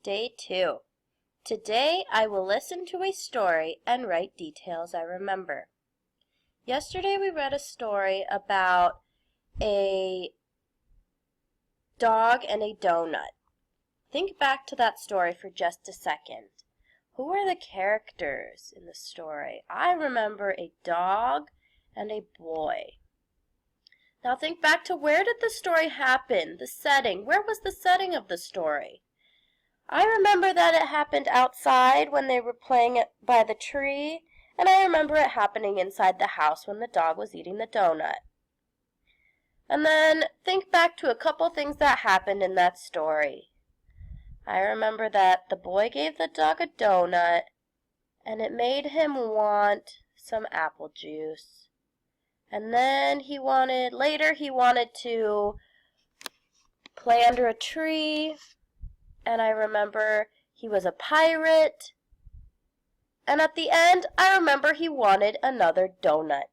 Day 2. Today I will listen to a story and write details I remember. Yesterday we read a story about a dog and a donut. Think back to that story for just a second. Who are the characters in the story? I remember a dog and a boy. Now think back to where did the story happen? The setting. Where was the setting of the story? I remember that it happened outside when they were playing it by the tree, and I remember it happening inside the house when the dog was eating the donut. And then think back to a couple things that happened in that story. I remember that the boy gave the dog a donut, and it made him want some apple juice. And then later he wanted to play under a tree, and I remember he was a pirate. And at the end, I remember he wanted another donut.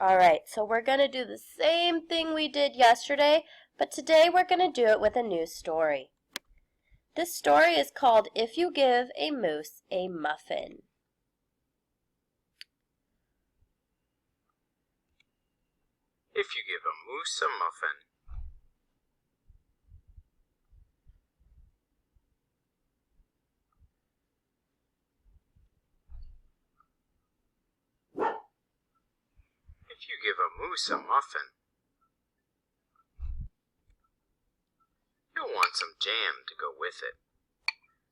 Alright, so we're going to do the same thing we did yesterday, but today we're going to do it with a new story. This story is called If You Give a Moose a Muffin. If you give a moose a muffin. If you give a moose a muffin, he'll want some jam to go with it.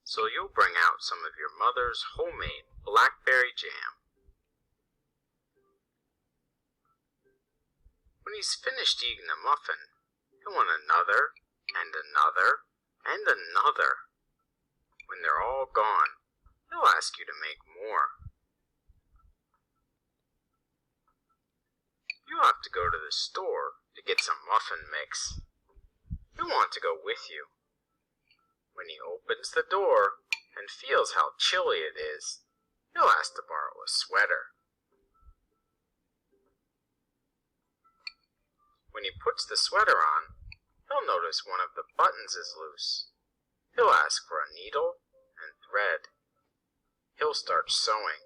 So you'll bring out some of your mother's homemade blackberry jam. When he's finished eating the muffin, he'll want another, and another, and another. When they're all gone, he'll ask you to make more. You'll have to go to the store to get some muffin mix. He'll want to go with you. When he opens the door and feels how chilly it is, he'll ask to borrow a sweater. When he puts the sweater on, he'll notice one of the buttons is loose. He'll ask for a needle and thread. He'll start sewing.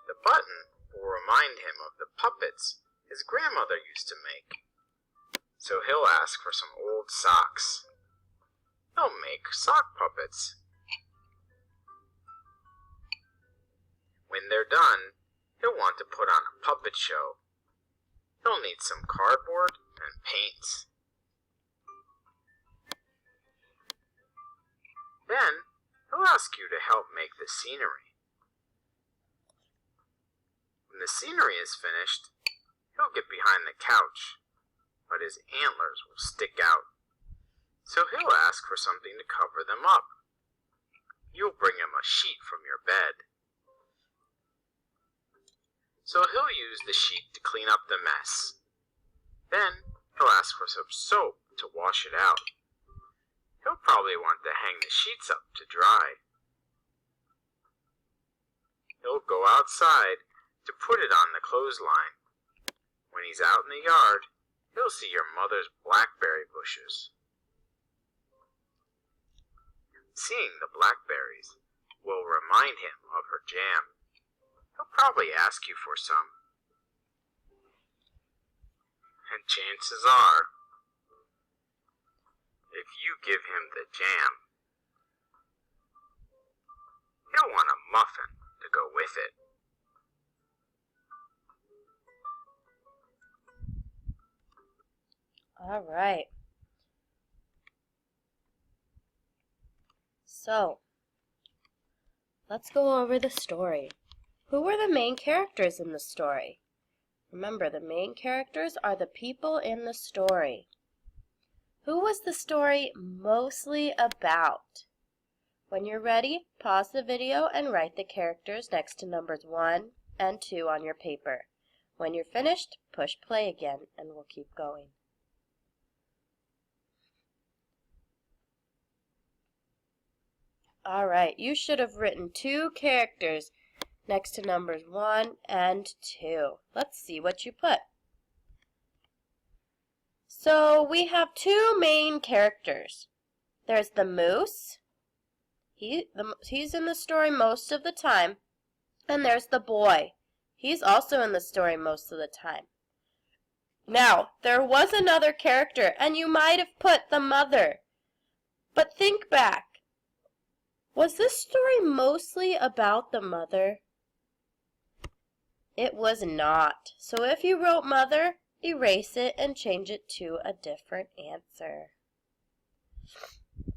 The button will remind him of the puppets his grandmother used to make. So he'll ask for some old socks. He'll make sock puppets. When they're done, he'll want to put on a puppet show. He'll need some cardboard and paints. Then, he'll ask you to help make the scenery. When the scenery is finished, he'll get behind the couch, but his antlers will stick out. So he'll ask for something to cover them up. You'll bring him a sheet from your bed. So he'll use the sheet to clean up the mess. Then he'll ask for some soap to wash it out. He'll probably want to hang the sheets up to dry. He'll go outside to put it on the clothesline. When he's out in the yard, he'll see your mother's blackberry bushes. Seeing the blackberries will remind him of her jam. He'll probably ask you for some. And chances are, if you give him the jam, he'll want a muffin to go with it. All right. So, let's go over the story. Who were the main characters in the story? Remember, the main characters are the people in the story. Who was the story mostly about? When you're ready, pause the video and write the characters next to numbers 1 and 2 on your paper. When you're finished, push play again and we'll keep going. All right, you should have written 2 characters next to numbers 1 and 2. Let's see what you put. So we have two main characters. There's the moose. He's in the story most of the time. And there's the boy. He's also in the story most of the time. Now, there was another character, and you might have put the mother. But think back. Was this story mostly about the mother? It was not. So if you wrote mother, erase it and change it to a different answer.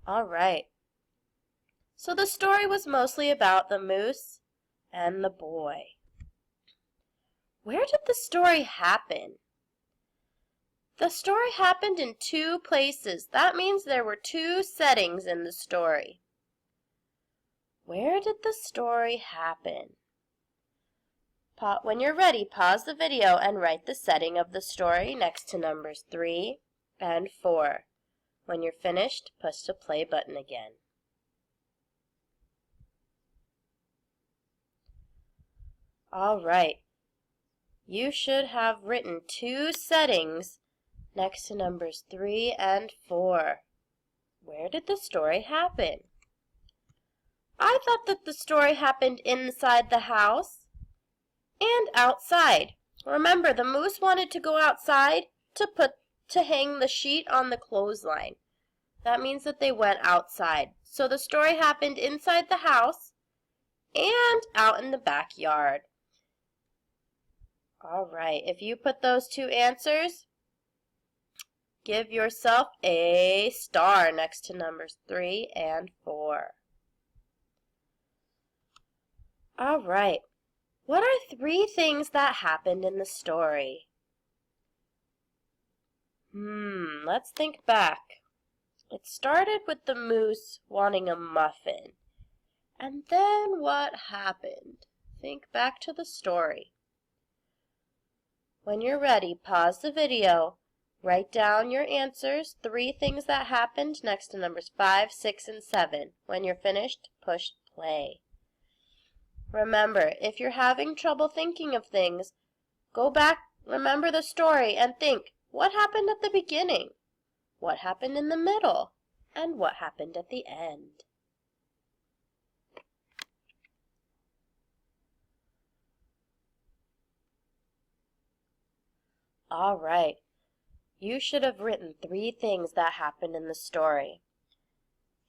All right. So the story was mostly about the moose and the boy. Where did the story happen? The story happened in two places. That means there were two settings in the story. Where did the story happen? When you're ready, pause the video and write the setting of the story next to numbers 3 and 4. When you're finished, push the play button again. All right. You should have written two settings next to numbers 3 and 4. Where did the story happen? I thought that the story happened inside the house and outside. Remember, the moose wanted to go outside to hang the sheet on the clothesline. That means that they went outside. So the story happened inside the house and out in the backyard. All right, if you put those two answers, give yourself a star next to numbers 3 and 4. All right. What are 3 things that happened in the story? Let's think back. It started with the moose wanting a muffin. And then what happened? Think back to the story. When you're ready, pause the video. Write down your answers, 3 things that happened next to numbers 5, 6, and 7. When you're finished, push play. Remember, if you're having trouble thinking of things, go back, remember the story, and think, what happened at the beginning? What happened in the middle? And what happened at the end? All right. You should have written 3 things that happened in the story.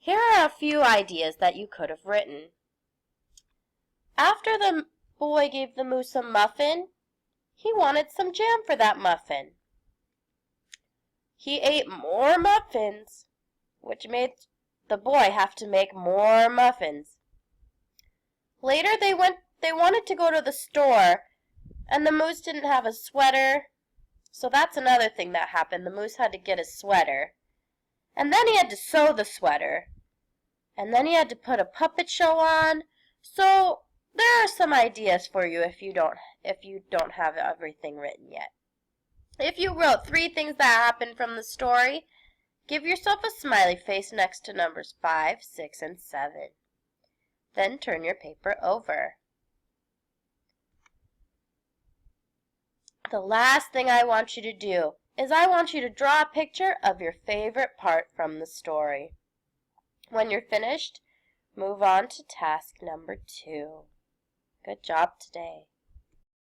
Here are a few ideas that you could have written. After the boy gave the moose a muffin, he wanted some jam for that muffin. He ate more muffins, which made the boy have to make more muffins. Later they wanted to go to the store, and the moose didn't have a sweater. So that's another thing that happened. The moose had to get a sweater. And then he had to sew the sweater. And then he had to put a puppet show on. So there are some ideas for you if you don't have everything written yet. If you wrote 3 things that happened from the story, give yourself a smiley face next to numbers 5, 6, and 7. Then turn your paper over. The last thing I want you to do is I want you to draw a picture of your favorite part from the story. When you're finished, move on to task number 2. Good job today.